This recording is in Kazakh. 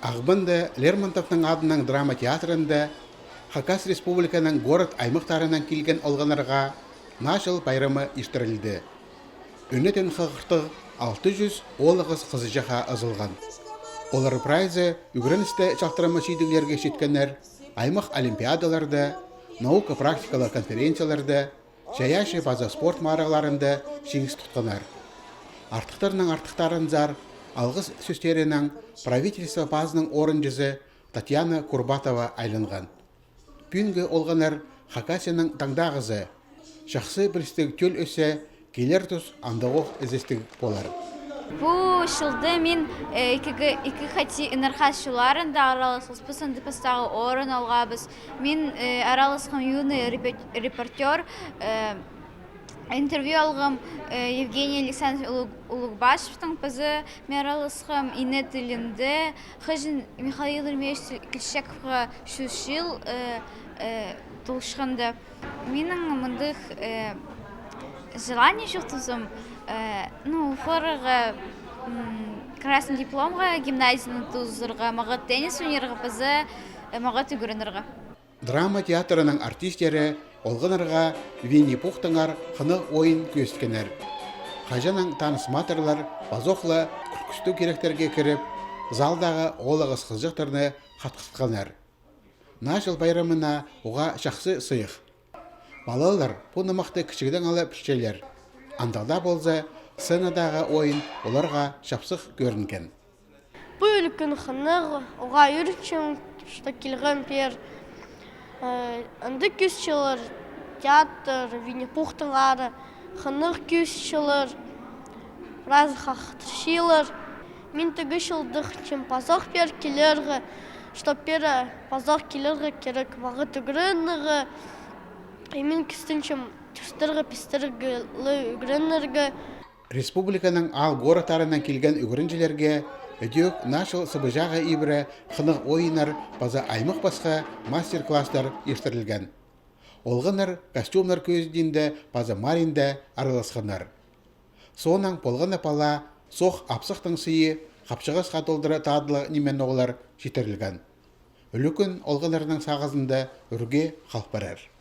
Ағбынды Лермонтовның адының драма театрында Хакас Республиканың город аймақтарынан келген олғанарға Нашыл байрамы иштірілді. Үнетін қығырты 600 олығыз қызыжаға азылған. Олар прайзы үгіріністі чақтырама шейдігілерге шеткенер аймақ олимпиадаларда, наука-практикалы конференцияларда, жаяшы база спорт мараларында шеңіс тұтқанар. Артықтарының артықтарын зар, алғыз сөстерінің правительство базының орынжызы Татьяна Курбатова айланған. Пүнгі олғанар Хакасияның таңдағызы, жақсы бірістігі төл өсе, келер тұс андағық ізістігі болар. Бұл шылды мен екі қати үнархас шыларында аралысқыз пыстағы орын алғабыз. Мен аралысқым юный репортер, интервью алғым Евгений Александрович Улугбашевтың пызы мералысқым ине тілінде Хыжын Михаил Ильич Клещаковға шүшіл тұлшқанды. Менің мұндық желание жоқтызым, хорыға красный дипломға гимназияны тұзырға, мағыт теннис өнерға пызы, мағыт үгірінірға. Драма театрының артистері олғынырға Винни-Пухтыңар қыны ойын көсткенер. Қажаның танысматырлар базоқлы күркісті керектерге кіріп, залдағы олығыз қызжықтырны қатқыстқанар. Нашыл байрамына оға жақсы сыйық. Балалар бұл нымақты кішігдің алып ішчелер. Андалда болза, сценадағы ойын оларға шапсық көрінген. Бұл үлкен қынығы оға үрчім, что келген пер. Анды күсшілер, театр, Винни-Пухтыңары, қынық күсшілер, разы қақтыршилер. Мен түгі шылдық чем пазақ пер келергі, что пер пазақ келергі керек вағы түгірінігі. Мен күстінчім түстіргі пістіргі үгірініргі. Республиканың ал горотарынан келген үгірінжілерге өдек Нашыл сыбыжағы ибірі қынық ойынар база аймық басқа мастер-класстар ештірілген. Олғыныр костюмнар көздейінде база маринді араласқанар. Сонан болғаны пала соқ апсықтың сыйы қапшығыз қатылдыры тадылы немен оғылар жетірілген. Үлікін олғынырының сағызында үрге қалпарар.